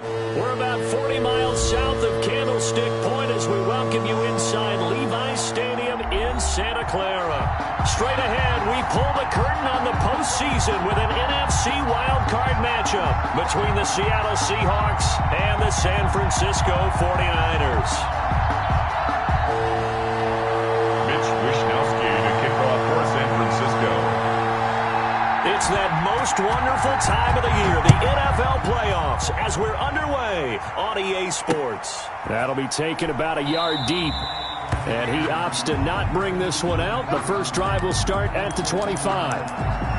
We're about 40 miles south of Candlestick Point as we welcome you inside Levi's Stadium in Santa Clara. Straight ahead, we pull the curtain on the postseason with an NFC wildcard matchup between the Seattle Seahawks and the San Francisco 49ers. It's that most wonderful time of the year, the NFL playoffs, as we're underway on EA Sports. That'll be taken about a yard deep. And he opts to not bring this one out. The first drive will start at the 25.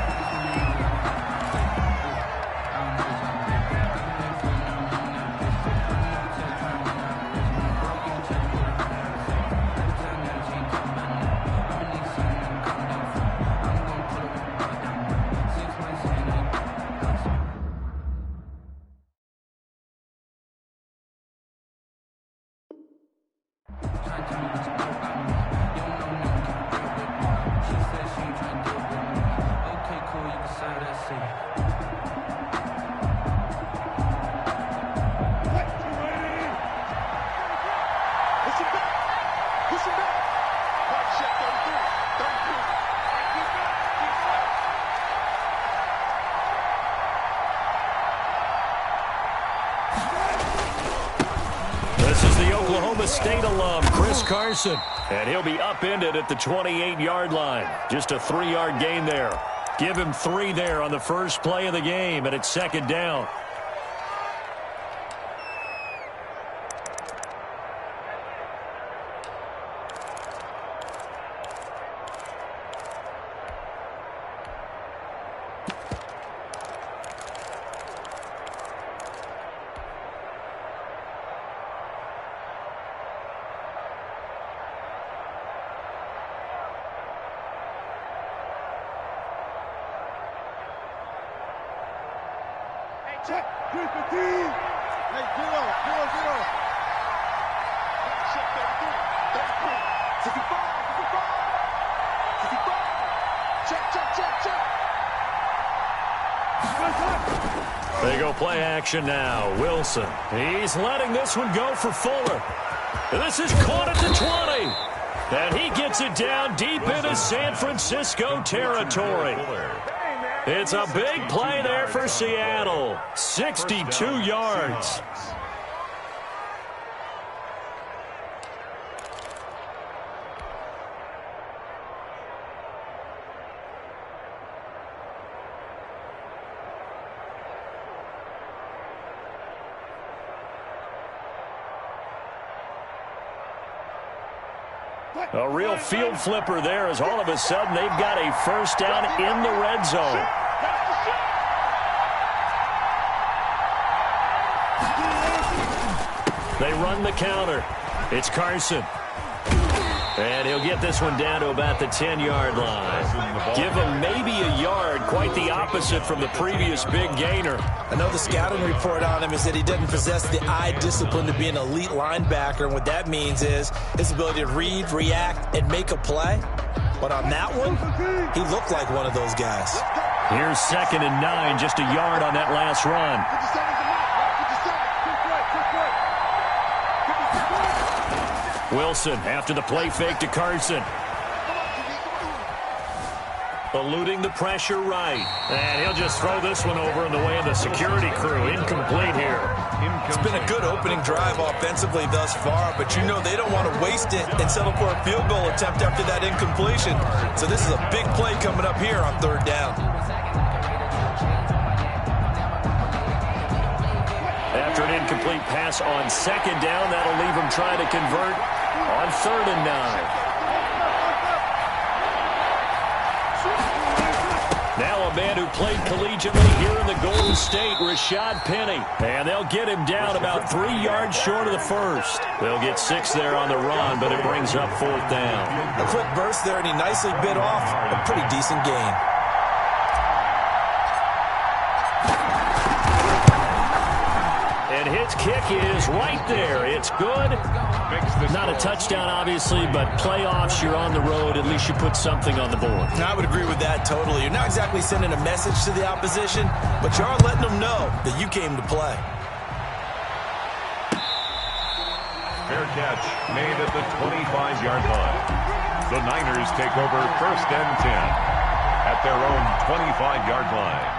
This is the Oklahoma State alum, Chris Carson, and he'll be upended at the 28-yard line. Just a 3-yard gain there. Give him 3 there on the first play of the game, and it's second down. Check. Here's the team. Hey, zero. Check 33. 55. Check. They go play action now. Wilson. He's letting this one go for Fuller. And this is caught at the 20. And he gets it down deep into San Francisco territory. It's a big play there for Seattle. 62 yards. A real field flipper there as all of a sudden they've got a first down in the red zone. They run the counter. It's Carson. And he'll get this one down to about the 10-yard line. Give him maybe a yard, quite the opposite from the previous big gainer. I know the scouting report on him is that he doesn't possess the eye discipline to be an elite linebacker, and what that means is his ability to read, react, and make a play. But on that one, he looked like one of those guys. Here's 2nd and 9, just a yard on that last run. Wilson after the play fake to Carson. Eluding the pressure right. And he'll just throw this one over in the way of the security crew. Incomplete here. It's been a good opening drive offensively thus far, but you know they don't want to waste it and settle for a field goal attempt after that incompletion. So this is a big play coming up here on 3rd down. After an incomplete pass on 2nd down, that'll leave him trying to convert on 3rd and 9. Now a man who played collegiately here in the Golden State, Rashad Penny. And they'll get him down about 3 yards short of the first. They'll get 6 there on the run, but it brings up 4th down. A quick burst there, and he nicely bit off a pretty decent gain. And his kick is right there. It's good. Not a touchdown, obviously, but playoffs, you're on the road. At least you put something on the board. I would agree with that totally. You're not exactly sending a message to the opposition, but you are letting them know that you came to play. Fair catch made at the 25-yard line. The Niners take over 1st and 10 at their own 25-yard line.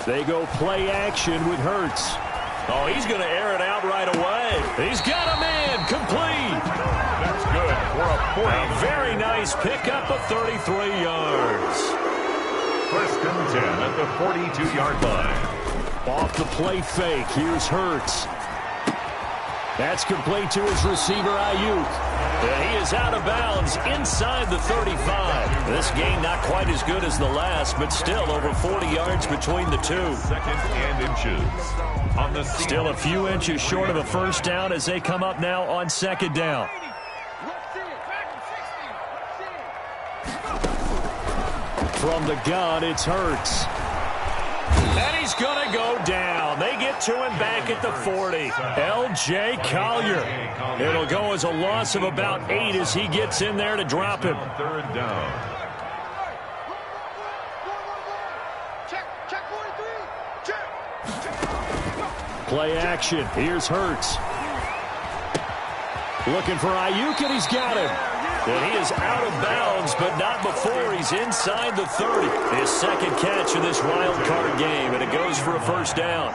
They go play action with Hurts. Oh, he's going to air it out right away. He's got a man complete. That's good for a 40. A very nice pickup of 33 yards. 1st and 10 at the 42-yard line. Off the play fake, here's Hurts. That's complete to his receiver, Ayuk. And he is out of bounds inside the 35. This game not quite as good as the last, but still over 40 yards between the two. 2nd and inches. On the still a few inches short of a first down as they come up now on 2nd down. From the gun, it's Hurts. And he's going to go down. They get to him back at the 40. L.J. Collier. It'll go as a loss of about 8 as he gets in there to drop him. 3rd down. Play action. Here's Hurts. Looking for Ayuk, and he's got him. And he is out of bounds, but not before he's inside the 30. His 2nd catch of this wild card game, and it goes for a first down.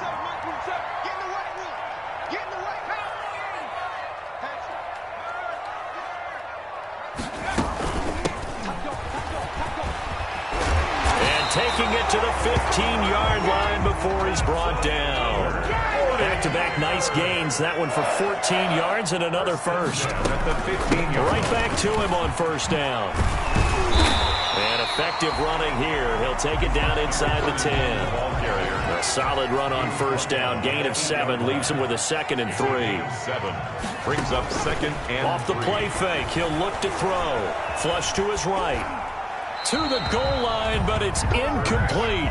And taking it to the 15-yard line before he's brought down. Back-to-back nice gains. That one for 14 yards and another first. Right back to him on first down. And effective running here. He'll take it down inside the 10. A solid run on first down. Gain of 7. Leaves him with a 2nd and 3. 7. Brings up 2nd and off the play fake. He'll look to throw. Flush to his right. To the goal line, but it's incomplete.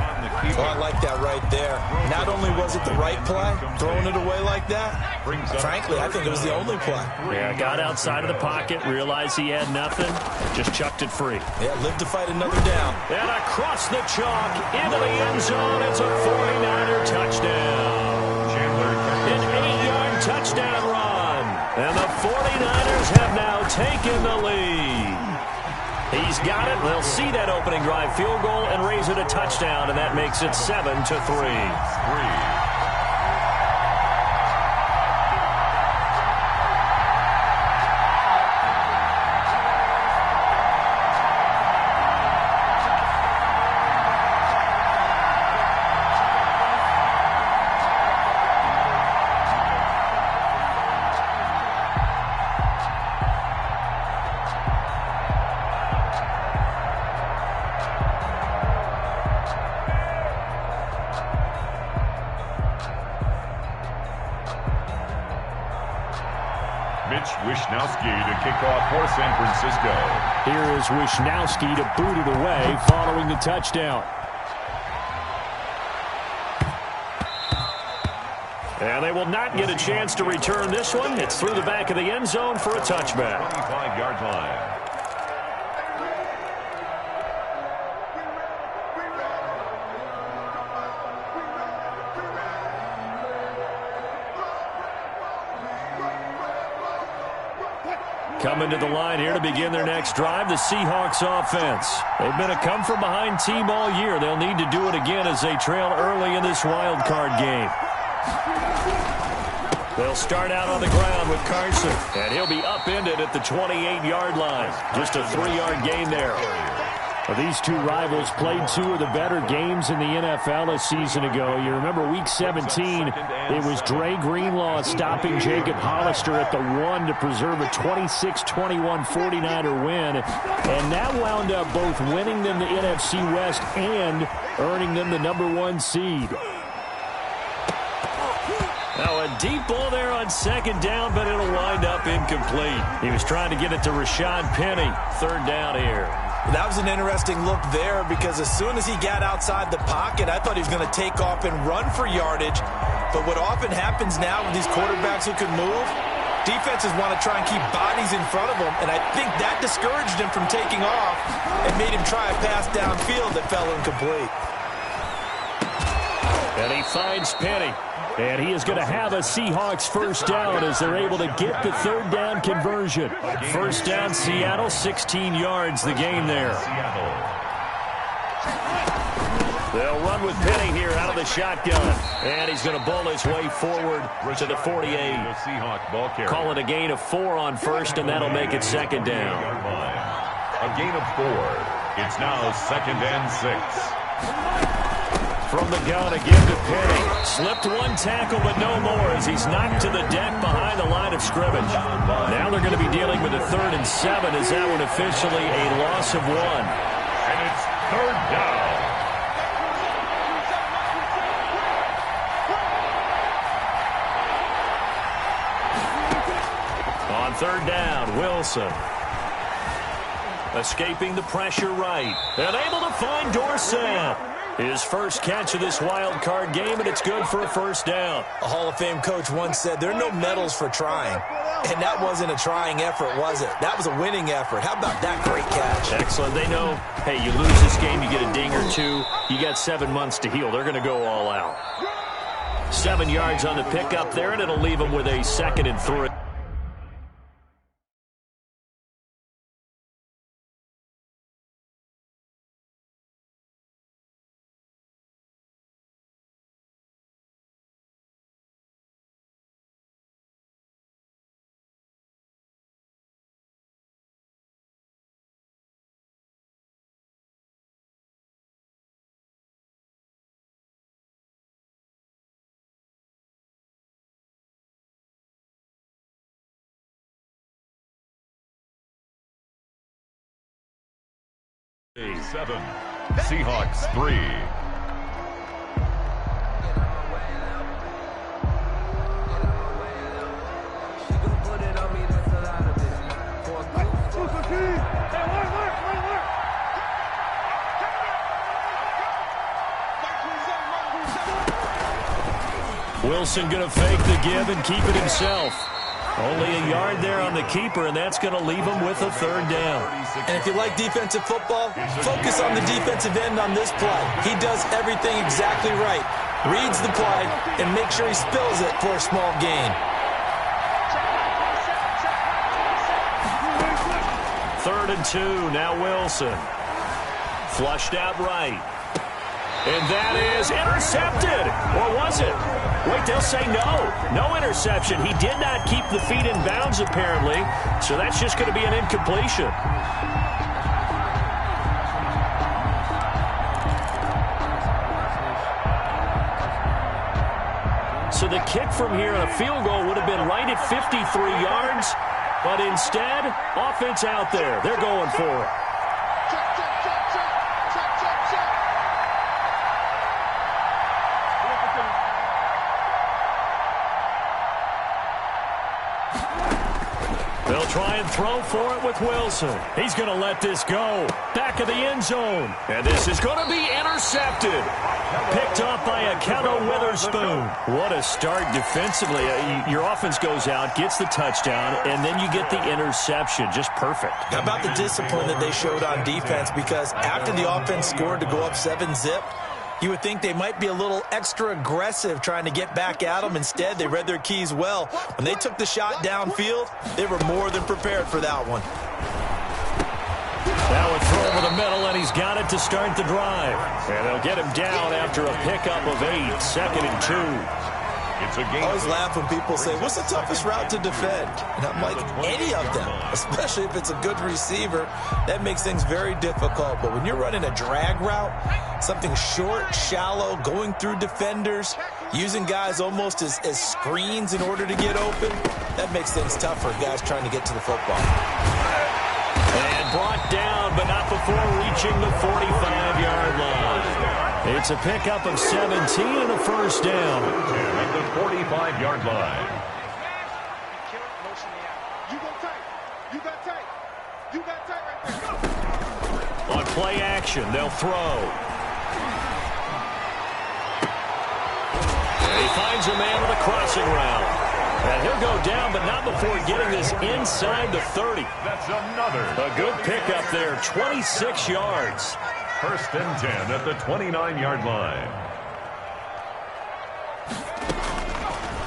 Oh, I like that right there. Not only was it the right play, throwing it away like that, frankly, I think it was the only play. Yeah, got outside of the pocket, realized he had nothing, just chucked it free. Yeah, lived to fight another down. And across the chalk, into the end zone, it's a 49er touchdown. An 8-yard touchdown run. And the 49ers have now taken the lead. He's got it. They'll see that opening drive field goal and raise it a touchdown, and that makes it 7-3. Wishnowski to kick off for San Francisco. Here is Wishnowski to boot it away following the touchdown. And they will not get a chance to return this one. It's through the back of the end zone for a touchback. 25-yard line. Coming to the line here to begin their next drive, the Seahawks offense. They've been a come-from-behind team all year. They'll need to do it again as they trail early in this wild card game. They'll start out on the ground with Carson, and he'll be upended at the 28-yard line. Just a 3-yard gain there. Well, these two rivals played 2 of the better games in the NFL a season ago. You remember Week 17, it was Dre Greenlaw stopping Jacob Hollister at the 1 to preserve a 26-21 49er win. And that wound up both winning them the NFC West and earning them the #1 seed. Now a deep ball there on second down, but it'll wind up incomplete. He was trying to get it to Rashad Penny. Third down here. That was an interesting look there because as soon as he got outside the pocket, I thought he was going to take off and run for yardage. But what often happens now with these quarterbacks who can move, defenses want to try and keep bodies in front of them, and I think that discouraged him from taking off and made him try a pass downfield that fell incomplete. And he finds Penny. And he is going to have a Seahawks first down as they're able to get the third down conversion. First down, Seattle, 16 yards the gain there. They'll run with Penny here out of the shotgun. And he's going to bowl his way forward to the 48. Call it a gain of 4 on first, and that'll make it second down. A gain of 4. It's now second and 6. From the gun again to Penny. Slipped one tackle, but no more as he's knocked to the deck behind the line of scrimmage. Now they're going to be dealing with a 3rd and 7 as that one officially a loss of 1. And it's third down. On third down, Wilson. Escaping the pressure right. And able to find Dorsett. His first catch of this wild card game, and it's good for a first down. A Hall of Fame coach once said, there are no medals for trying. And that wasn't a trying effort, was it? That was a winning effort. How about that great catch? Excellent. They know, hey, you lose this game, you get a ding or 2. You got 7 months to heal. They're going to go all out. 7 yards on the pickup there, and it'll leave them with a 2nd and 3. Seven. Seahawks 3. Wilson going to fake the give and keep it himself. Only a yard there on the keeper, and that's going to leave him with a 3rd down. And if you like defensive football, focus on the defensive end on this play. He does everything exactly right. Reads the play and makes sure he spills it for a small gain. 3rd and 2, now Wilson. Flushed out right. And that is intercepted. Or was it? Wait, they'll say no. No interception. He did not keep the feet in bounds, apparently. So that's just going to be an incompletion. So the kick from here on a field goal would have been right at 53 yards. But instead, offense out there. They're going for it. They'll try and throw for it with Wilson. He's going to let this go. Back of the end zone. And this is going to be intercepted. Picked off by Akello Witherspoon. What a start defensively. Your offense goes out, gets the touchdown, and then you get the interception. Just perfect. How about the discipline that they showed on defense? Because after the offense scored to go up 7-zip, you would think they might be a little extra aggressive trying to get back at them. Instead, they read their keys well. When they took the shot downfield, they were more than prepared for that one. Now a throw over the middle, and he's got it to start the drive. And they'll get him down after a pickup of 8, 2nd and 2. It's a game. I always laugh when people say, what's the toughest route to defend? And I'm like, any of them, especially if it's a good receiver. That makes things very difficult. But when you're running a drag route, something short, shallow, going through defenders, using guys almost as screens in order to get open, that makes things tough for guys trying to get to the football. And brought down, but not before reaching the 45-yard line. It's a pickup of 17 and a first down. At the 45-yard line. You go tight. You got tight. You got tight right there. On play action, they'll throw. And he finds a man on a crossing route. And he'll go down, but not before getting this inside the 30. That's another. A good pickup there, 26 yards. First and 10 at the 29-yard line.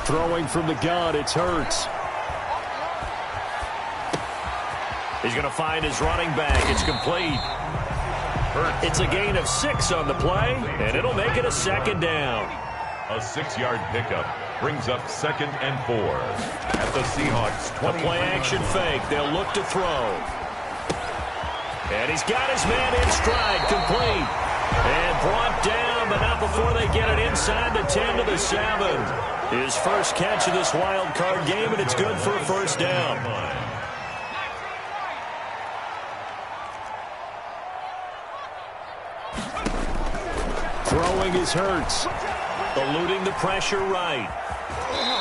Throwing from the gun, it's Hurts. He's going to find his running back. It's complete. Hurts. It's a gain of 6 on the play, and it'll make it a second down. A 6-yard pickup brings up 2nd and 4 at the Seahawks' 20. A play-action fake. They'll look to throw. And he's got his man in stride, complete. And brought down, but not before they get it inside the 10 to the 7. His first catch of this wild card game, and it's good for a first down. Throwing is Hurts. Eluding the pressure right.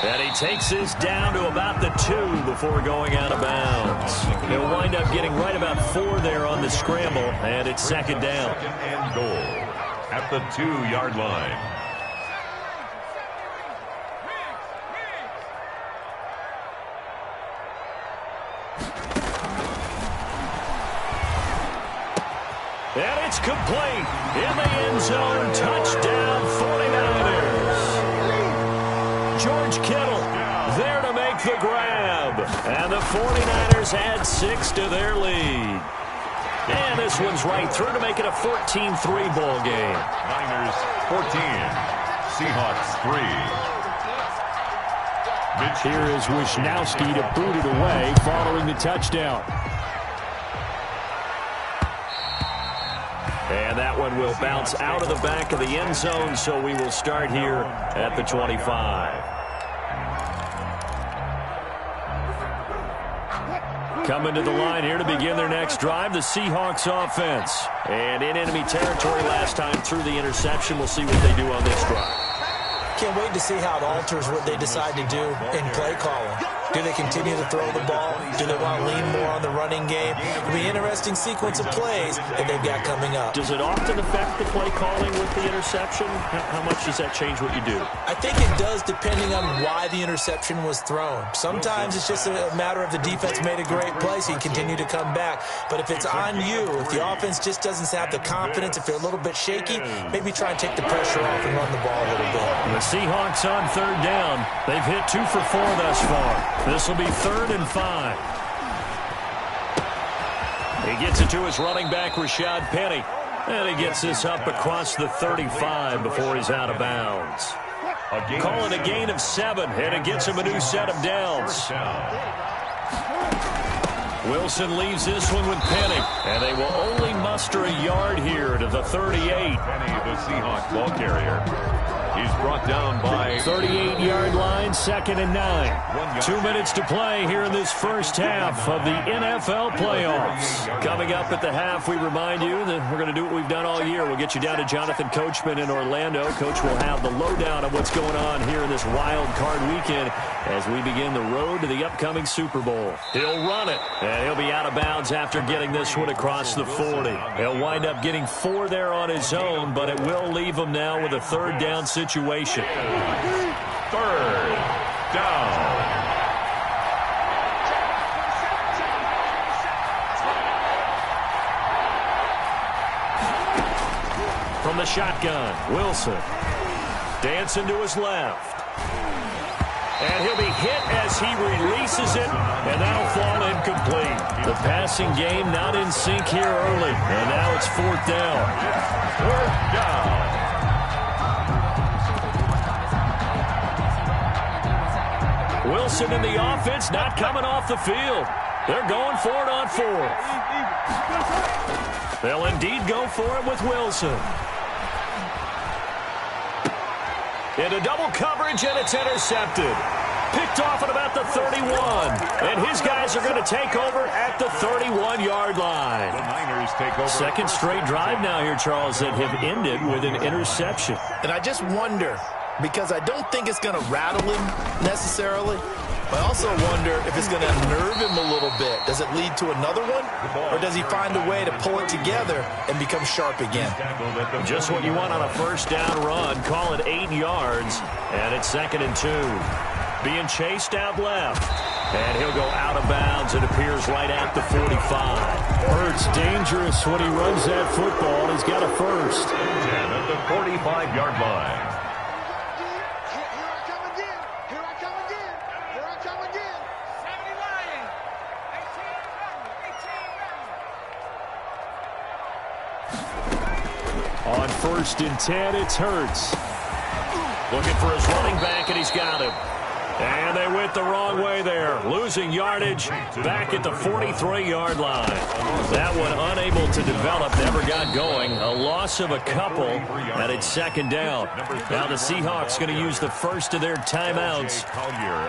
And he takes this down to about the 2 before going out of bounds. He'll wind up getting right about 4 there on the scramble, and it's second down. 2nd and goal at the 2-yard line. And it's complete. In the end zone, touchdown 49ers. George Kittle there to make the grab. And the 49ers add 6 to their lead. And this one's right through to make it a 14-3 ball game. Niners 14, Seahawks 3. Here is Wisnowski to boot it away following the touchdown. And that one will bounce out of the back of the end zone, so we will start here at the 25. Coming to the line here to begin their next drive, the Seahawks offense. And in enemy territory last time through the interception. We'll see what they do on this drive. Can't wait to see how it alters what they decide to do in play calling. Do they continue to throw the ball? Do they want to lean more on the running game? It'll be an interesting sequence of plays that they've got coming up. Does it often affect the play calling with the interception? How much does that change what you do? I think it does, depending on why the interception was thrown. Sometimes it's just a matter of the defense made a great play, so you continue to come back. But if it's on you, if the offense just doesn't have the confidence, if they're a little bit shaky, maybe try and take the pressure off and run the ball a little bit. The Seahawks on third down. They've hit 2 for 4 thus far. This will be 3rd and 5. He gets it to his running back, Rashad Penny. And he gets this up across the 35 before he's out of bounds. Call it a gain of 7, and it gets him a new set of downs. Wilson leaves this one with Penny, and they will only muster a yard here to the 38. Penny, the Seahawks ball carrier. He's brought down by 38-yard line, 2nd and 9. 2 minutes to play here in this first half of the NFL playoffs. Coming up at the half, we remind you that we're going to do what we've done all year. We'll get you down to Jonathan Coachman in Orlando. Coach will have the lowdown of what's going on here in this wild card weekend as we begin the road to the upcoming Super Bowl. He'll run it, and he'll be out of bounds after getting this one across the 40. He'll wind up getting 4 there on his own, but it will leave him now with a 3rd down situation. 3rd down. From the shotgun, Wilson dancing to his left. And he'll be hit as he releases it, and that'll fall incomplete. The passing game not in sync here early, and now it's 4th down. 4th down. Wilson and the offense not coming off the field. They're going for it on 4th. They'll indeed go for it with Wilson. Into double coverage, and it's intercepted. picked off at about the 31. And his guys are going to take over at the 31-yard line. The Niners take over. Second straight drive now here, Charles, that have ended with an interception. And I just wonder, because I don't think it's going to rattle him necessarily, but I also wonder if it's going to unnerve him a little bit. Does it lead to another one? Or does he find a way to pull it together and become sharp again? Just what you want on a first down run. Call it 8 yards. And it's 2nd and 2. Being chased out left. And he'll go out of bounds. It appears right at the 45. Hurts dangerous when he runs that football. He's got a first. 10 at the 45-yard line. On 1st and 10, it's Hurts. Looking for his running back, and he's got him. And they went the wrong way there. Losing yardage back at the 43-yard line. That one unable to develop, never got going. A loss of a couple, and it's 2nd down. Now the Seahawks going to use the first of their timeouts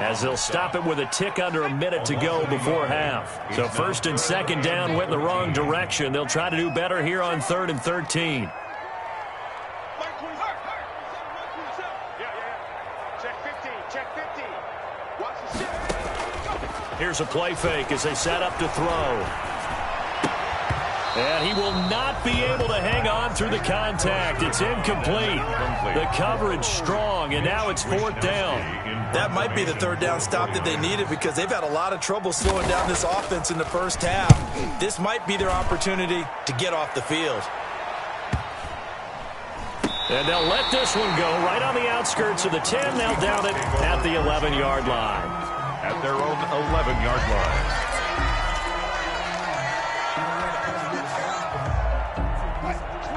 as they'll stop it with a tick under a minute to go before half. So 1st and 2nd down went in the wrong direction. They'll try to do better here on 3rd and 13. Here's a play fake as they set up to throw. And he will not be able to hang on through the contact. It's incomplete. The coverage strong, and now it's 4th down. That might be the 3rd down stop that they needed because they've had a lot of trouble slowing down this offense in the first half. This might be their opportunity to get off the field. And they'll let this one go right on the outskirts of the 10. They'll down it at the 11-yard line. At their own 11-yard line.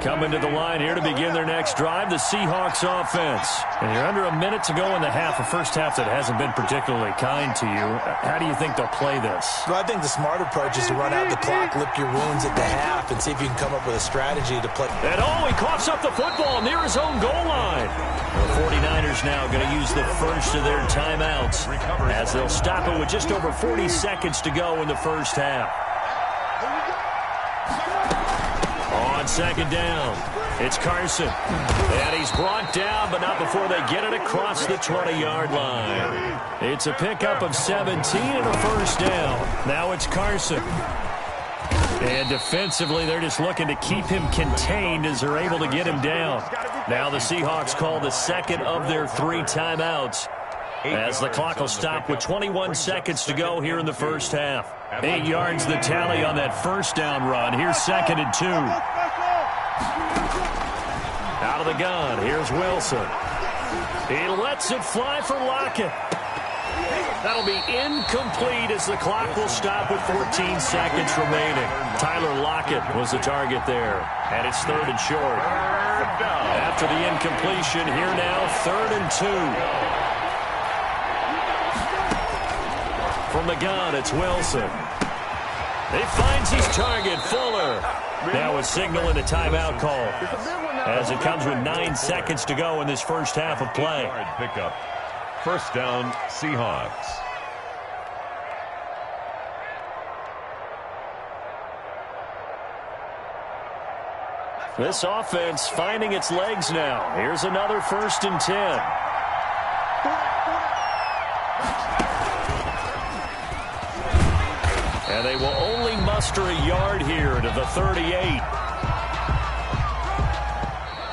Coming to the line here to begin their next drive, the Seahawks offense. And you're under a minute to go in the half, a first half that hasn't been particularly kind to you. How do you think they'll play this? Well, I think the smart approach is to run out the clock, lick your wounds at the half, and see if you can come up with a strategy to play. And he coughs up the football near his own goal line. The 49ers now going to use the first of their timeouts as they'll stop it with just over 40 seconds to go in the first half. On 2nd down, it's Carson. And he's brought down, but not before they get it across the 20-yard line. It's a pickup of 17 and a first down. Now it's Carson. And defensively, they're just looking to keep him contained as they're able to get him down. Now the Seahawks call the second of their 3 timeouts as the clock will stop with 21 seconds to go here in the first half. 8 yards the tally on that first down run. Here's 2nd and 2. Out of the gun, here's Wilson. He lets it fly for Lockett. That'll be incomplete as the clock will stop with 14 seconds remaining. Tyler Lockett was the target there, and it's 3rd and short. After the incompletion, here now, 3rd and 2. From the gun, it's Wilson. He finds his target, Fuller. Now a signal and a timeout call as it comes with 9 seconds to go in this first half of play. Pickup. First down, Seahawks. This offense finding its legs now. Here's another 1st and 10. And they will only muster a yard here to the 38.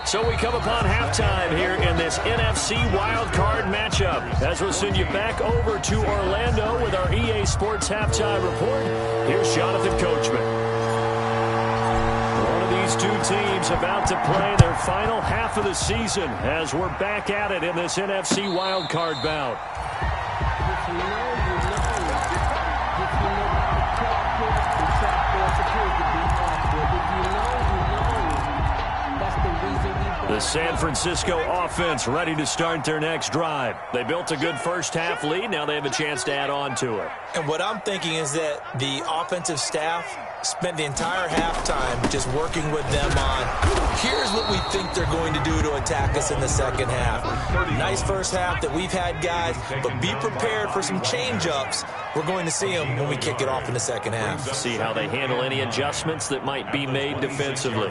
So we come upon halftime here in this NFC wildcard matchup. As we'll send you back over to Orlando with our EA Sports Halftime Report. Here's Jonathan Coachman. One of these two teams about to play their final half of the season as we're back at it in this NFC wildcard bout. The San Francisco offense ready to start their next drive. They built a good first-half lead. Now they have a chance to add on to it. And what I'm thinking is that the offensive staff spent the entire halftime just working with them on, here's what we think they're going to do to attack us in the second half. Nice first half that we've had, guys, but be prepared for some change-ups. We're going to see them when we kick it off in the second half. See how they handle any adjustments that might be made defensively.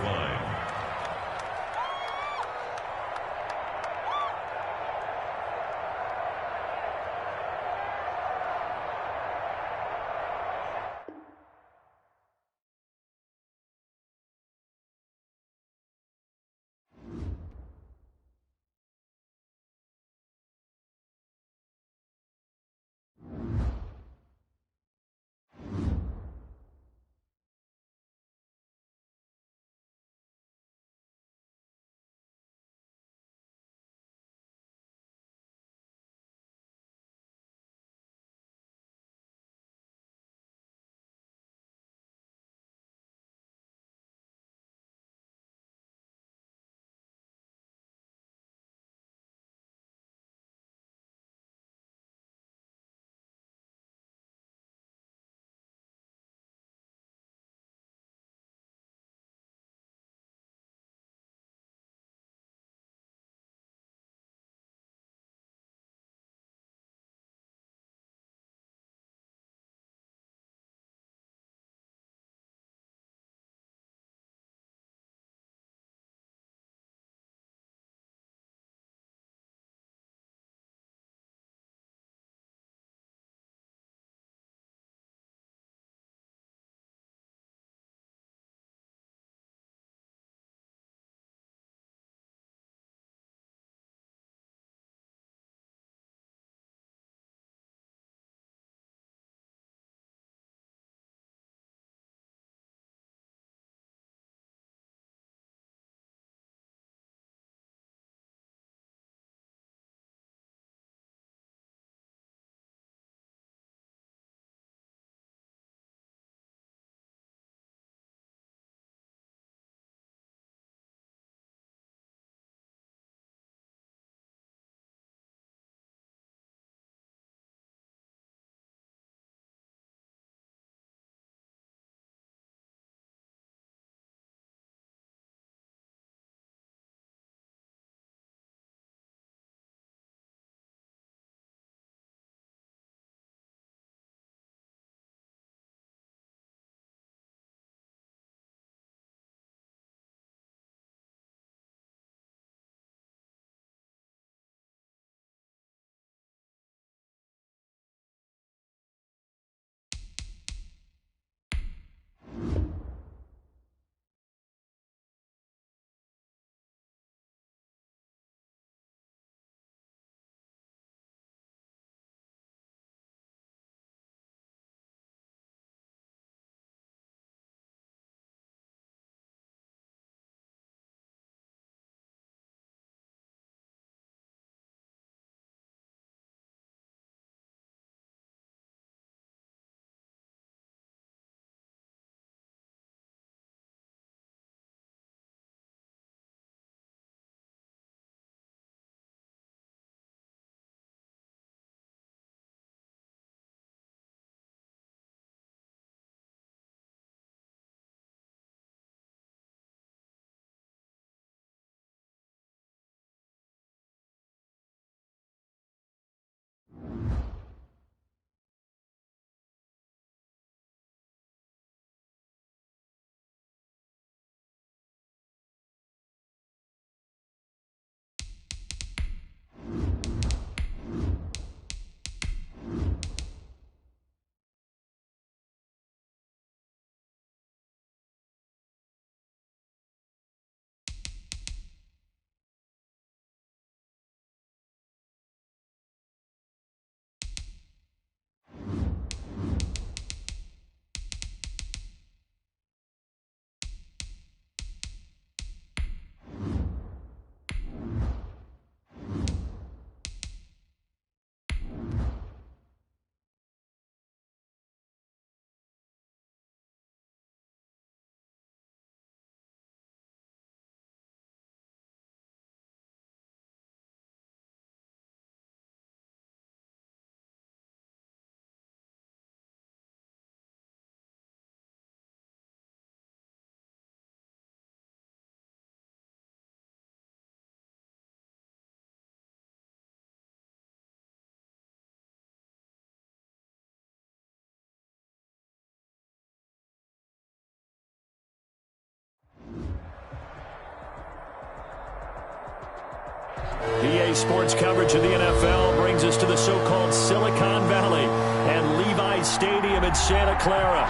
Today's sports coverage of the NFL brings us to the so-called Silicon Valley and Levi Stadium in Santa Clara.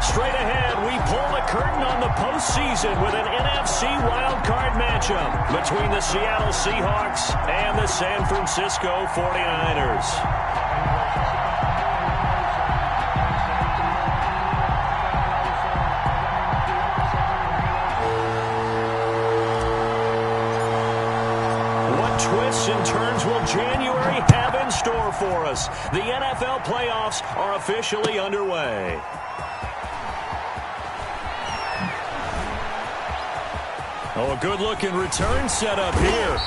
Straight ahead, we pull the curtain on the postseason with an NFC wildcard matchup between the Seattle Seahawks and the San Francisco 49ers. Twists and turns will January have in store for us? The NFL playoffs are officially underway. Oh, a good-looking return set up here.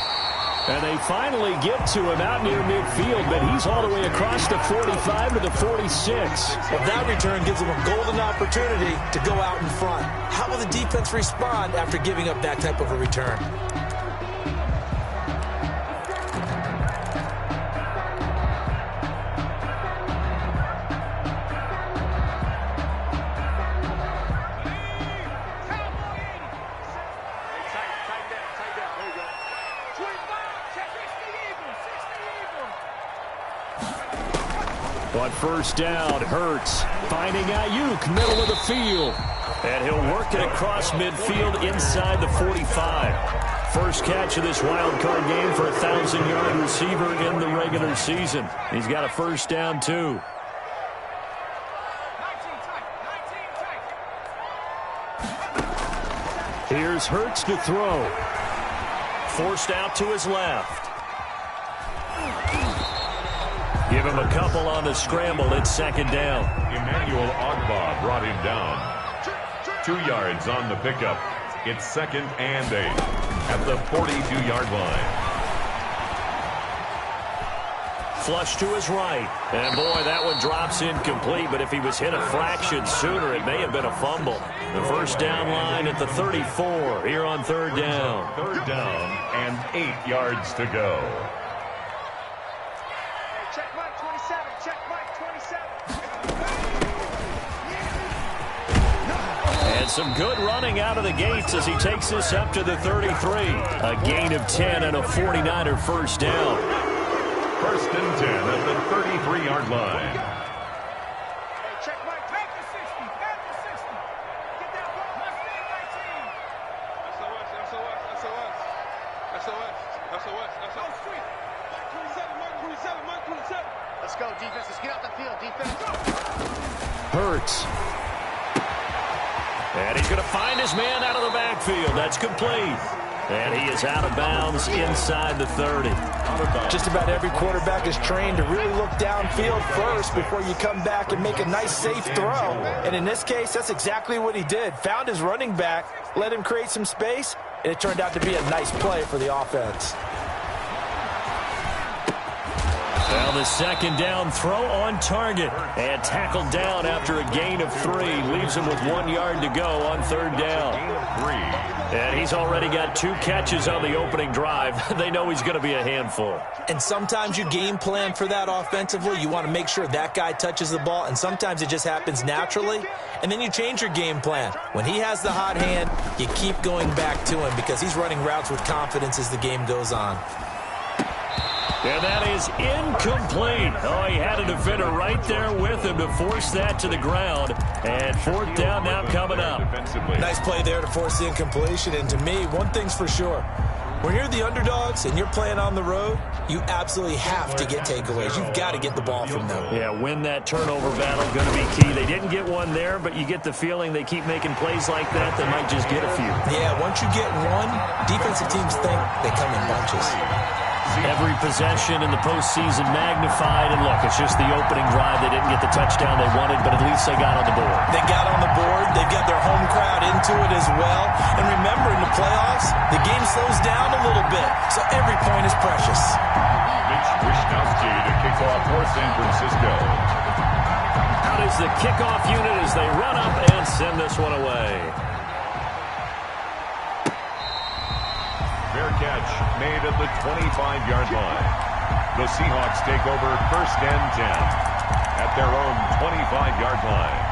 And they finally get to him out near midfield, but he's all the way across the 45 to the 46. Well, that return gives him a golden opportunity to go out in front. How will the defense respond after giving up that type of a return? But first down, Hurts finding Ayuk, middle of the field. And he'll work it across midfield inside the 45. First catch of this wild card game for a 1,000-yard receiver in the regular season. He's got a first down, too. Here's Hurts to throw. Forced out to his left. Give him a couple on the scramble. It's second down. Emmanuel Ogbah brought him down. 2 yards on the pickup. It's 2nd and 8 at the 42-yard line. Flush to his right. And, boy, that one drops incomplete. But if he was hit a fraction sooner, it may have been a fumble. The first down line at the 34 here on third down. Third down and 8 yards to go. Check Mike 27. Check Mike 27. And some good running out of the gates as he takes this up to the 33. A gain of 10 and a 49er first down. First and 10 at the 33-yard line. Hey, check Mike. Back to 60. Back to 60. Get that ball. Mustang 19. SOS. Oh, sweet. Mike 27. Let's go, defense. Let's get out the field, defense. Hurts. And he's going to find his man out of the backfield. That's complete. And he is out of bounds inside the 30. Just about every quarterback is trained to really look downfield first before you come back and make a nice, safe throw. And in this case, that's exactly what he did. Found his running back, let him create some space, and it turned out to be a nice play for the offense. Well, the second down throw on target and tackled down after a gain of 3. Leaves him with 1 yard to go on third down. Gain of 3. And he's already got 2 catches on the opening drive. They know he's going to be a handful. And sometimes you game plan for that offensively. You want to make sure that guy touches the ball, and sometimes it just happens naturally. And then you change your game plan. When he has the hot hand, you keep going back to him because he's running routes with confidence as the game goes on. And that is incomplete. Oh, he had a defender right there with him to force that to the ground. And fourth down now coming up. Nice play there to force the incompletion. And to me, one thing's for sure. When you're the underdogs and you're playing on the road, you absolutely have to get takeaways. You've got to get the ball from them. Yeah, win that turnover battle, going to be key. They didn't get one there, but you get the feeling they keep making plays like that, they might just get a few. Yeah, once you get one, defensive teams think they come in bunches. Every possession in the postseason magnified, and look, it's just the opening drive. They didn't get the touchdown they wanted, but at least they got on the board. They got on the board. They've got their home crowd into it as well. And remember, in the playoffs, the game slows down a little bit, so every point is precious. Mitch Wishnowsky to kick off for San Francisco. Out is the kickoff unit as they run up and send this one away. Fair catch made at the 25-yard line. The Seahawks take over first and 10 at their own 25-yard line.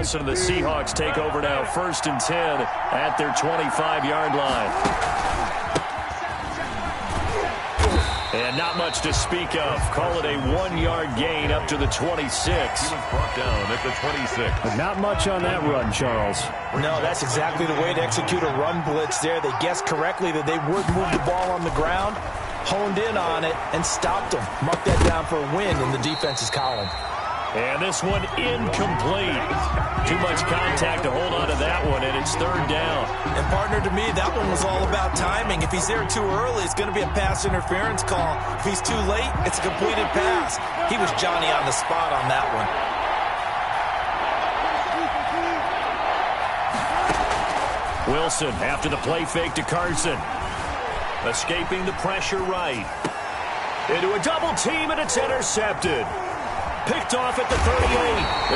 Wilson and the Seahawks take over now, 1st and 10 at their 25-yard line. And not much to speak of. Call it a 1-yard gain up to the 26. He was brought down at the 26. But not much on that run, Charles. No, that's exactly the way to execute a run blitz there. They guessed correctly that they would move the ball on the ground, honed in on it, and stopped them. Mark that down for a win in the defense's column. And this one incomplete. Too much contact to hold on to that one, and it's 3rd down. And, partner, to me, that one was all about timing. If he's there too early, it's going to be a pass interference call. If he's too late, it's a completed pass. He was Johnny on the spot on that one. Wilson after the play fake to Carson. Escaping the pressure right. Into a double team, and it's intercepted. Picked off at the 38.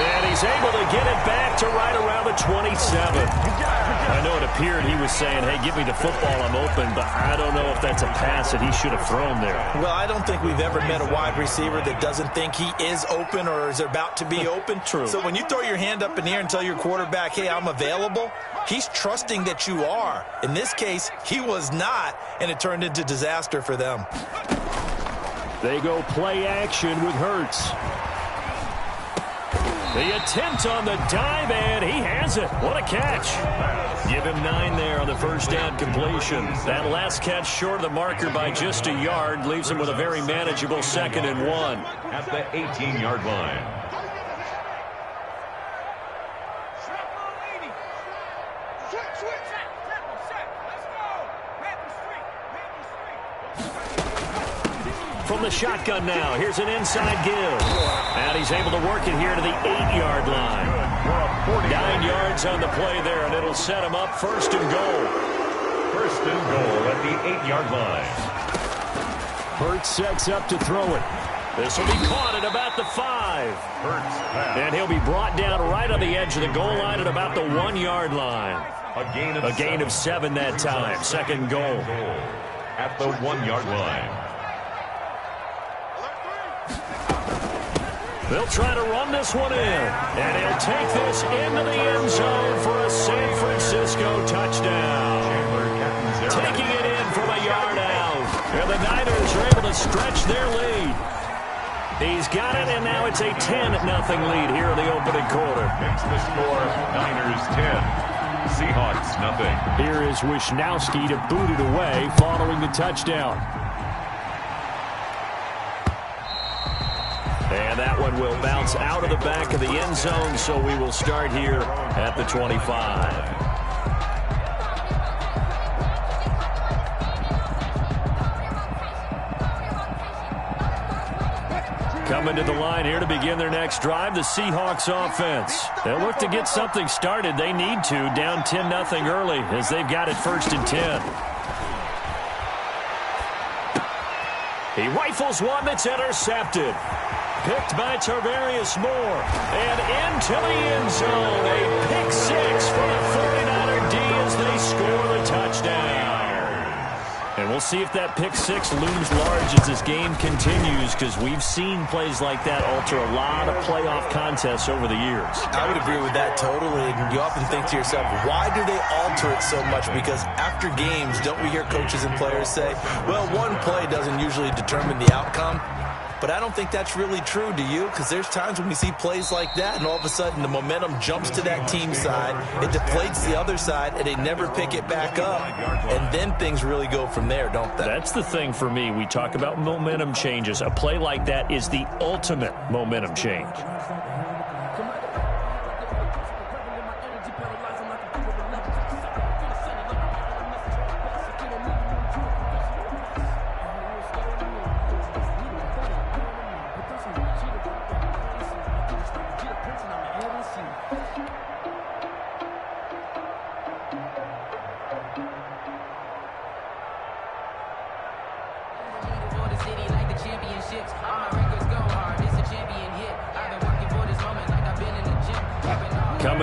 And he's able to get it back to right around the 27. I know it appeared he was saying, hey, give me the football, I'm open, but I don't know if that's a pass that he should have thrown there. Well, I don't think we've ever met a wide receiver that doesn't think he is open or is about to be open. True. So when you throw your hand up in the air and tell your quarterback, hey, I'm available, he's trusting that you are. In this case, he was not, and it turned into disaster for them. They go play action with Hurts. The attempt on the dive, and he has it. What a catch. Give him 9 there on the first down completion. That last catch short of the marker by just a yard leaves him with a very manageable 2nd and 1. At the 18-yard line. From the shotgun now, here's an inside give. And he's able to work it here to the 8-yard line. 9 yards on the play there, and it'll set him up 1st and goal. 1st and goal at the 8-yard line. Hurts sets up to throw it. This will be caught at about the 5. Hurts pass. And he'll be brought down right on the edge of the goal line at about the 1-yard line. A gain of 7 that time. 2nd goal. At the 1-yard line. They'll try to run this one in, and he'll take this into the end zone for a San Francisco touchdown. Taking it in from a yard out, and the Niners are able to stretch their lead. He's got it, and now it's a 10-0 lead here in the opening quarter. Makes the score Niners 10, Seahawks nothing. Here is Wisnowski to boot it away following the touchdown. And that one will bounce out of the back of the end zone, so we will start here at the 25. Coming to the line here to begin their next drive, the Seahawks offense. They'll look to get something started. They need to, down 10-0 early as they've got it 1st and 10. He rifles one that's intercepted. Picked by Tarvarius Moore. And into the end zone. A pick 6 for the 49er D as they score the touchdown. And we'll see if that pick 6 looms large as this game continues, because we've seen plays like that alter a lot of playoff contests over the years. I would agree with that totally. And you often think to yourself, why do they alter it so much? Because after games, don't we hear coaches and players say, well, one play doesn't usually determine the outcome? But I don't think that's really true, do you? Because there's times when we see plays like that, and all of a sudden the momentum jumps to that team side, it deflates the other side, and they never pick it back up. And then things really go from there, don't they? That's the thing for me. We talk about momentum changes. A play like that is the ultimate momentum change.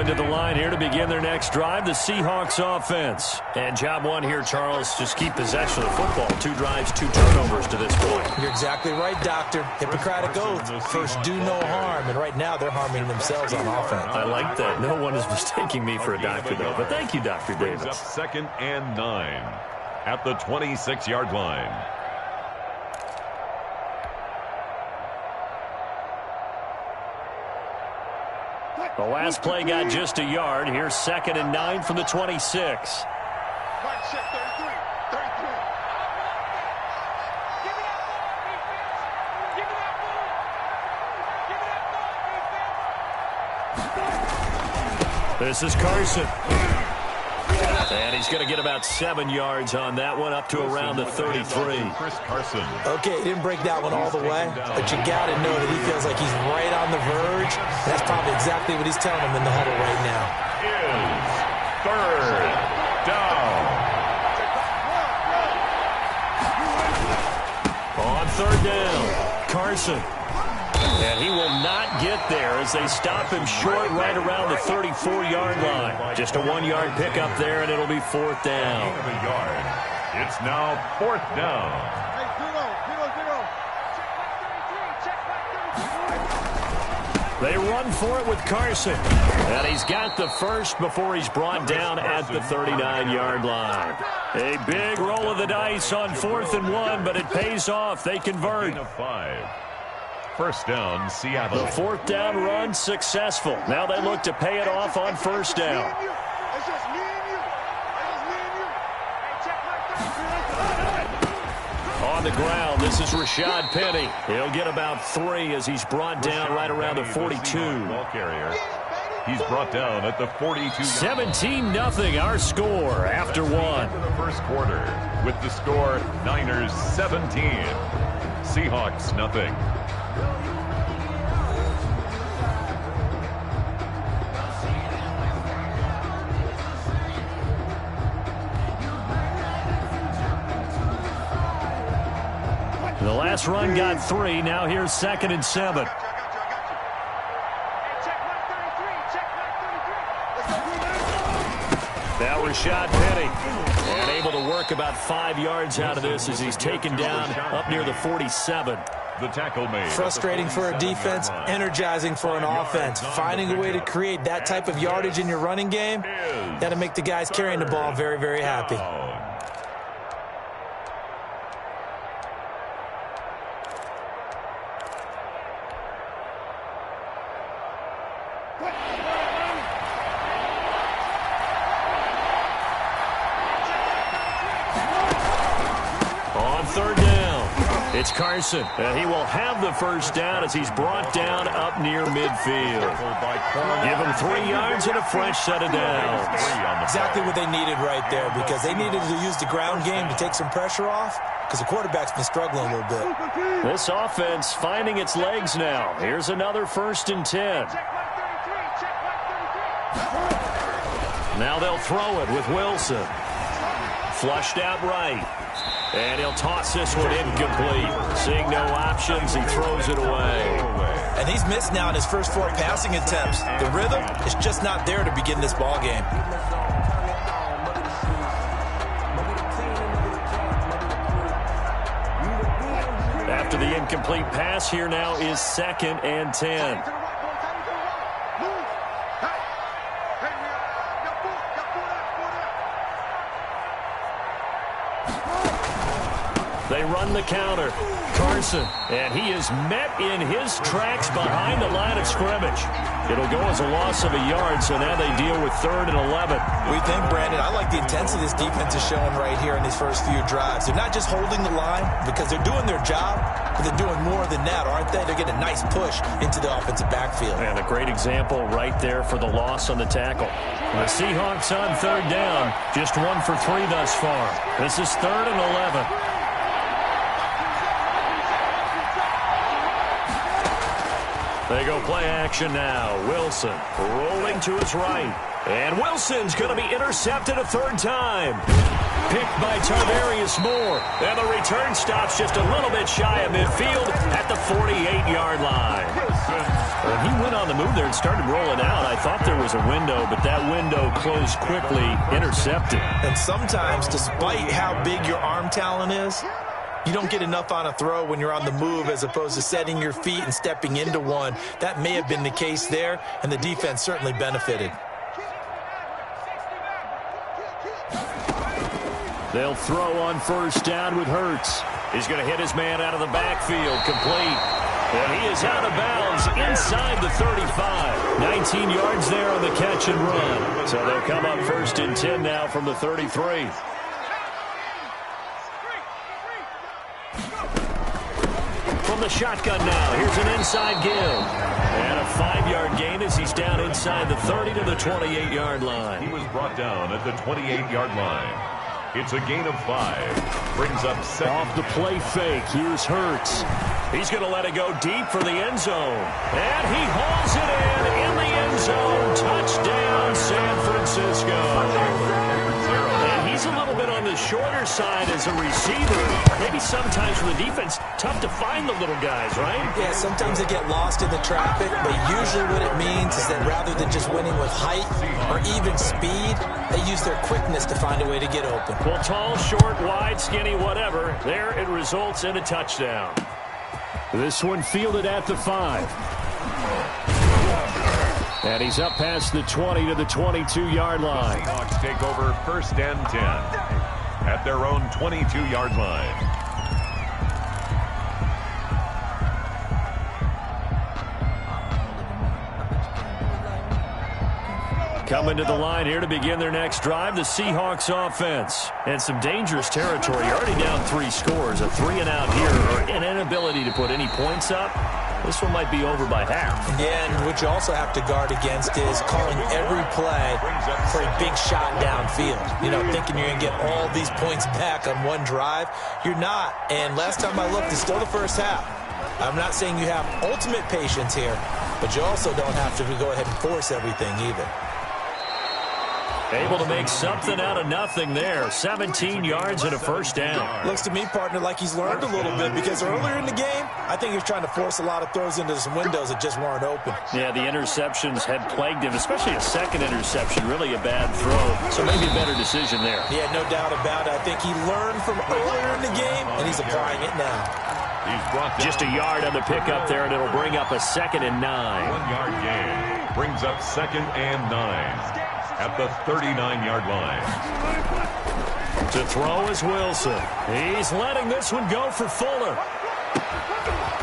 coming to the line here to begin their next drive, the Seahawks offense. And job one here, Charles, just keep possession of the football. 2 drives, 2 turnovers to this point. You're exactly right, Doctor. Hippocratic oath. First, do no harm. And right now, they're harming themselves on offense. I like that. No one is mistaking me for a doctor, though. But thank you, Dr. Davis. Up 2nd and 9 at the 26-yard line. The last play got just a yard. Here's 2nd and 9 from the 26. Right check, 33. 33. Give me that ball, defense. Give me that ball. Give me that ball, defense. This is Carson. And he's going to get about 7 yards on that one, up to around the 33. Chris Carson. Okay, he didn't break that one all the way, but you got to know that he feels like he's right on the verge. That's probably exactly what he's telling him in the huddle right now. Is 3rd down. On 3rd down, Carson. And he will not get there as they stop him short right around the 34-yard line. Just a 1-yard pickup there, and it'll be 4th down. It's now 4th down. Hey, 0, 0, 0. Check back 33. Check back 33. They run for it with Carson. And he's got the first before he's brought down at the 39-yard line. A big roll of the dice on 4th and 1, but it pays off. They convert. 5. 1st down, Seattle. The 4th down run successful. Now they look to pay it off on 1st down. It's just me and you. It's just me and you. Hey, check my 33. On the ground, this is Rashad Penny. He'll get about 3 as he's brought down right around the 42. Ball carrier. He's brought down at the 42. 17-0 our score after 1. The first quarter with the score Niners 17. Seahawks nothing. The last run got 3. Now here's 2nd and 7. Hey, check my 33. Check my 33. Now Rashad Penny. And able to work about 5 yards out of this as he's taken down up near the 47. The tackle made. Frustrating for a defense, energizing for an offense. Finding a way to create that type of yardage in your running game, that'll make the guys carrying the ball very, very happy. On 3rd down, it's Carson. And he will have the 1st down as he's brought down up near midfield. Give him 3 yards and a fresh set of downs. Exactly what they needed right there, because they needed to use the ground game to take some pressure off, because the quarterback's been struggling a little bit. This offense finding its legs now. Here's another 1st and 10. Check my 33. Check my 33. Now they'll throw it with Wilson. Flushed out right. And he'll toss this one incomplete. Seeing no options, he throws it away. And he's missed now in his first 4 passing attempts. The rhythm is just not there to begin this ball game. After the incomplete pass, here now is 2nd and 10. They run the counter. Carson, and he is met in his tracks behind the line of scrimmage. It'll go as a loss of a yard, so now they deal with 3rd and 11. We think, Brandon, I like the intensity this defense is showing right here in these first few drives. They're not just holding the line because they're doing their job, but they're doing more than that, aren't they? They're getting a nice push into the offensive backfield. And a great example right there for the loss on the tackle. The Seahawks on 3rd down, just 1 for 3 thus far. This is 3rd and 11. They go play action now. Wilson rolling to his right. And Wilson's going to be intercepted a 3rd time. Picked by Tarvarius Moore. And the return stops just a little bit shy of midfield at the 48-yard line. When he went on the move there and started rolling out, I thought there was a window, but that window closed quickly, intercepted. And sometimes, despite how big your arm talent is, you don't get enough on a throw when you're on the move as opposed to setting your feet and stepping into one. That may have been the case there, and the defense certainly benefited. They'll throw on first down with Hurts. He's going to hit his man out of the backfield, complete. And he is out of bounds inside the 35. 19 yards there on the catch and run. So they'll come up first and 10 now from the 33. From the shotgun now, here's an inside give. And a 5-yard gain as he's down inside the 30 to the 28-yard line. He was brought down at the 28-yard line. It's a gain of 5. Brings up second. Off the play fake, here's Hurts. He's going to let it go deep for the end zone. And he hauls it in the end zone. Touchdown, San Francisco. And he's a little bit on the shorter side as a receiver. Maybe sometimes for the defense, tough to find the little guys, right? Yeah, sometimes they get lost in the traffic, but usually what it means is that rather than just winning with height or even speed, they use their quickness to find a way to get open. Well, tall, short, wide, skinny, whatever, there it results in a touchdown. This one fielded at the 5. And he's up past the 20 to the 22-yard line. Seahawks take over first and 10 at their own 22-yard line. Coming to the line here to begin their next drive, the Seahawks offense. And some dangerous territory. You're already down 3 scores. A 3-and-out here or an inability to put any points up. This one might be over by half. Yeah, and what you also have to guard against is calling every play for a big shot downfield. You know, thinking you're going to get all these points back on one drive. You're not. And last time I looked, it's still the first half. I'm not saying you have ultimate patience here, but you also don't have to go ahead and force everything either. Able to make something out of nothing there. 17 yards and a first down. Looks to me, partner, like he's learned a little bit because earlier in the game, I think he was trying to force a lot of throws into some windows that just weren't open. Yeah, the interceptions had plagued him, especially a second interception. Really a bad throw. So maybe a better decision there. Yeah, no doubt about it. I think he learned from earlier in the game, and he's applying it now. He's brought down. Just a yard on the pickup there, and it'll bring up a 2nd and 9. 1-yard gain. Brings up 2nd and 9. At the 39-yard line. To throw is Wilson. He's letting this one go for Fuller.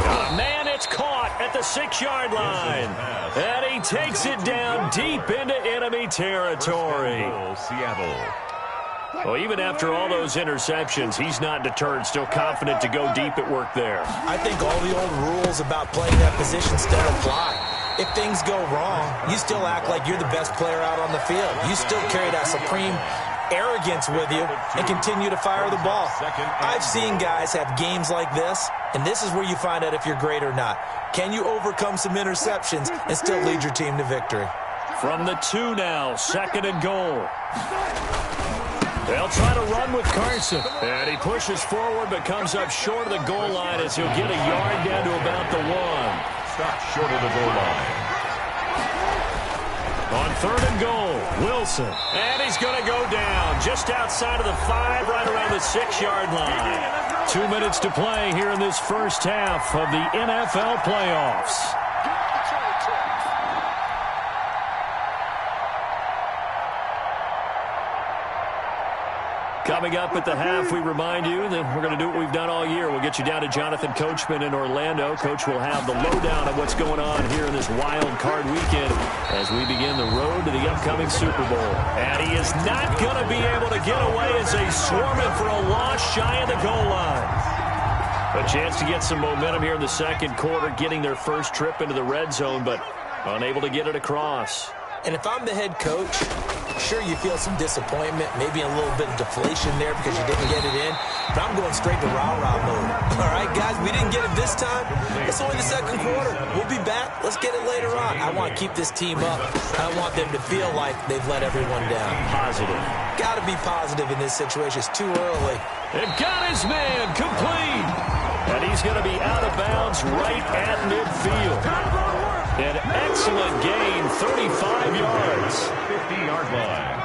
Oh, man, it's caught at the 6-yard line. And he takes it down deep into enemy territory. Seattle. Well, even after all those interceptions, he's not deterred, still confident to go deep at work there. I think all the old rules about playing that position still apply. If things go wrong, you still act like you're the best player out on the field. You still carry that supreme arrogance with you and continue to fire the ball. I've seen guys have games like this, and this is where you find out if you're great or not. Can you overcome some interceptions and still lead your team to victory? From the 2 now, 2nd and goal. They'll try to run with Carson. And he pushes forward but comes up short of the goal line as he'll get a yard down to about the 1. Stopped short of the goal line. On 3rd and goal, Wilson. And he's going to go down just outside of the 5, right around the 6-yard line. 2 minutes to play here in this first half of the NFL playoffs. Coming up at the half, we remind you that we're going to do what we've done all year. We'll get you down to Jonathan Coachman in Orlando. Coach will have the lowdown of what's going on here in this wild card weekend as we begin the road to the upcoming Super Bowl. And he is not going to be able to get away as they swarm him for a loss shy of the goal line. A chance to get some momentum here in the second quarter, getting their first trip into the red zone, but unable to get it across. And if I'm the head coach, sure, you feel some disappointment, maybe a little bit of deflation there because you didn't get it in, but I'm going straight to rah-rah mode. All right, guys, we didn't get it this time. It's only the second quarter. We'll be back. Let's get it later on. I want to keep this team up. I don't want them to feel like they've let everyone down. Positive. Got to be positive in this situation. It's too early. And got his man complete. And he's going to be out of bounds right at midfield. An excellent gain, 35 yards. 50-yard line.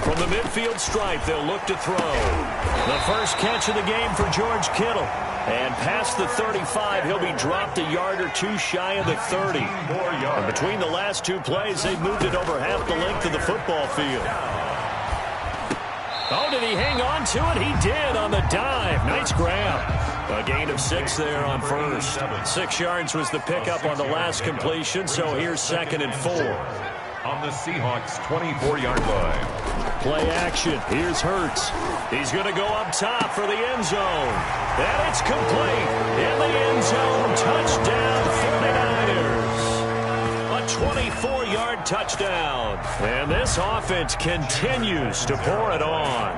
From the midfield stripe, they'll look to throw. The first catch of the game for George Kittle. And past the 35, he'll be dropped a yard or two shy of the 30. And between the last two plays, they've moved it over half the length of the football field. Oh, did he hang on to it? He did on the dive. Nice grab. A gain of 6 there on first. 6 yards was the pickup on the last completion, so here's 2nd and 4. On the Seahawks' 24-yard line. Play action. Here's Hurts. He's going to go up top for the end zone. And it's complete. In the end zone. Touchdown, 49ers. A 24-yard touchdown. And this offense continues to pour it on.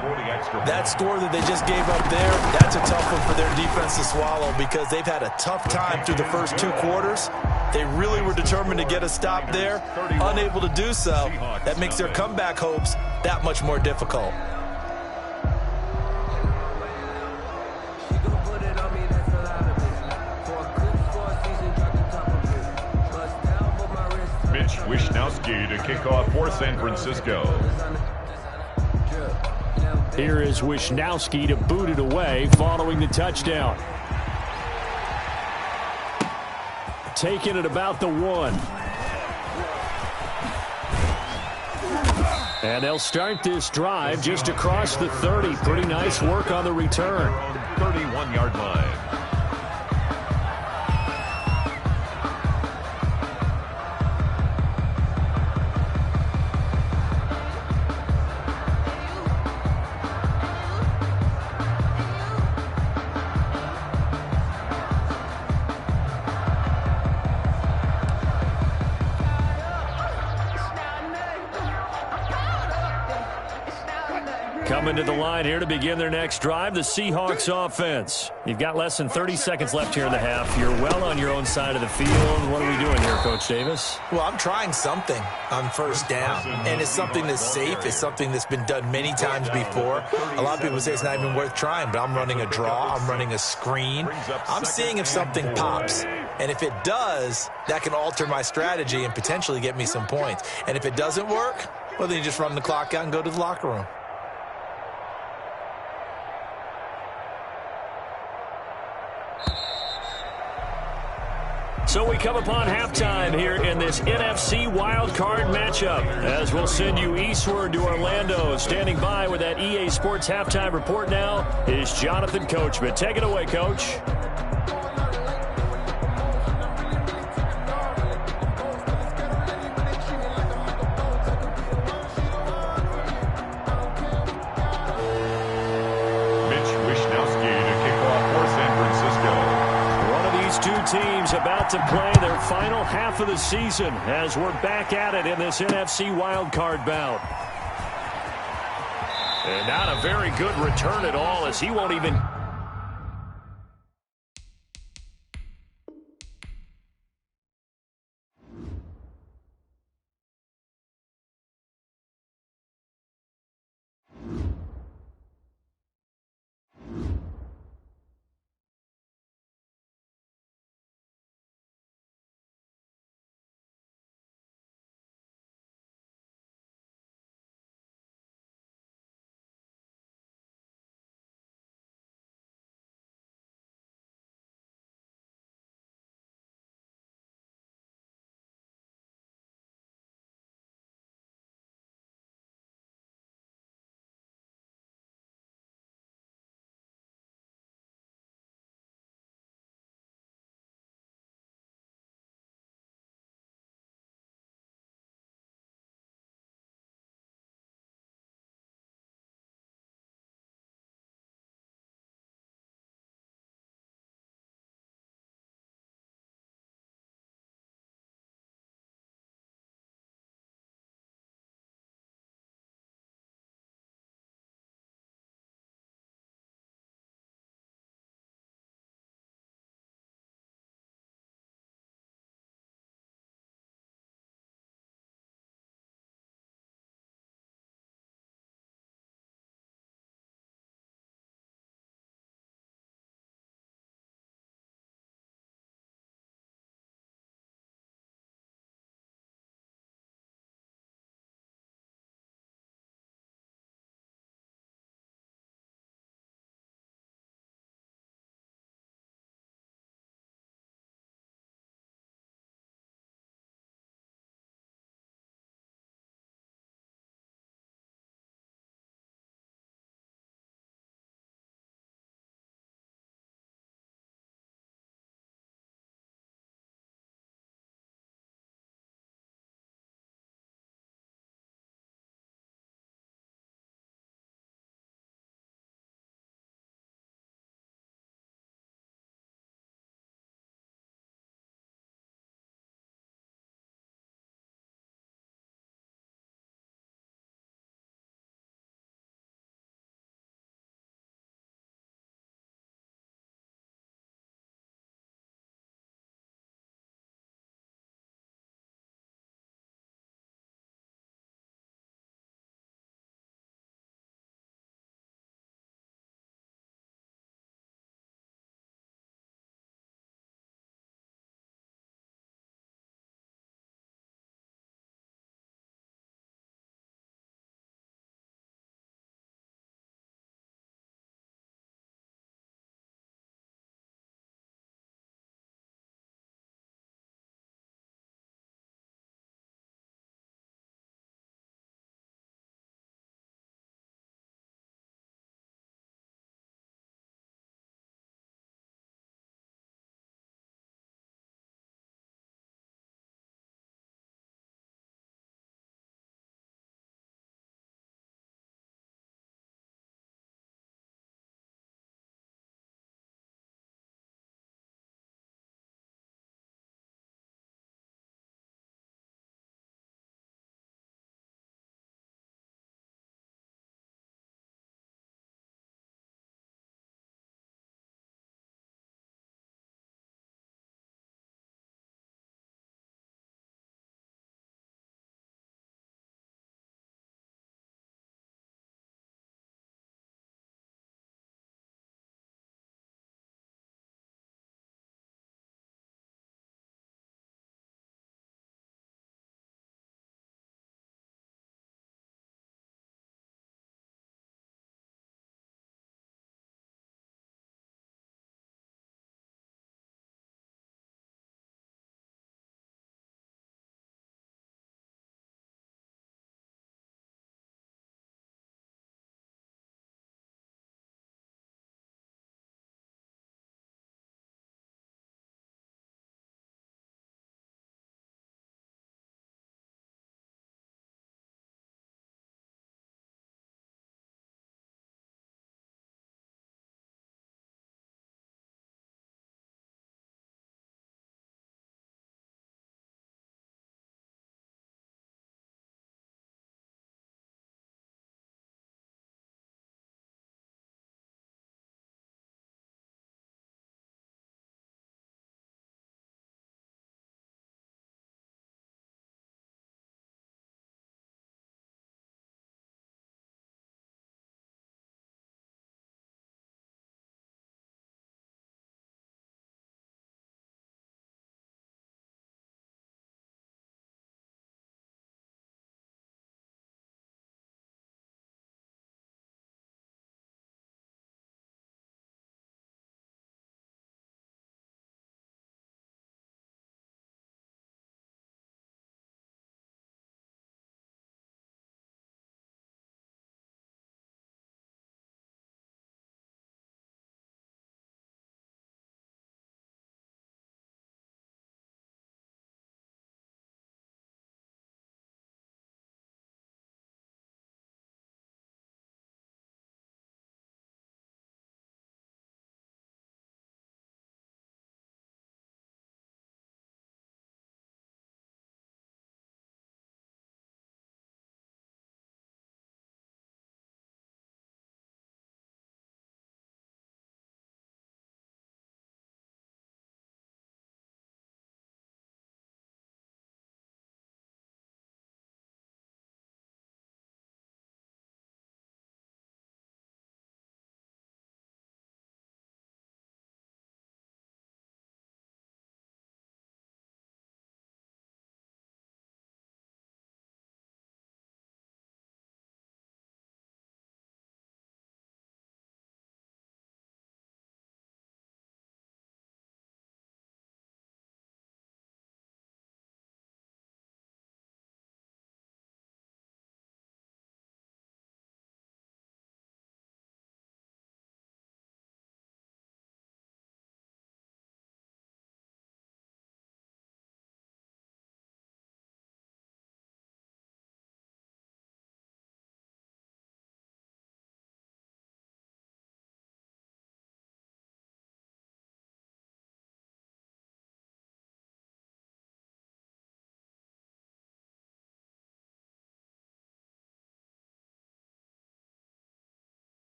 That score that they just gave up there, that's a tough one for their defense to swallow because they've had a tough time through the first 2 quarters. They really were determined to get a stop there. Unable to do so. That makes their comeback hopes that much more difficult. Mitch Wishnowsky to kick off for San Francisco. Here is Wishnowsky to boot it away following the touchdown. Taking it about the 1. And they'll start this drive just across the 30. Pretty nice work on the return. 31-yard line. Coming to the line here to begin their next drive, the Seahawks offense. You've got less than 30 seconds left here in the half. You're well on your own side of the field. What are we doing here, Coach Davis? Well, I'm trying something on first down, and it's something that's safe. It's something that's been done many times before. A lot of people say it's not even worth trying, but I'm running a draw. I'm running a screen. I'm seeing if something pops. And if it does, that can alter my strategy and potentially get me some points. And if it doesn't work, well, then you just run the clock out and go to the locker room. So we come upon halftime here in this NFC wildcard matchup. As we'll send you eastward to Orlando. Standing by with that EA Sports halftime report now is Jonathan Coachman. Take it away, Coach. Teams about to play their final half of the season as we're back at it in this NFC wildcard bout. And not a very good return at all as he won't even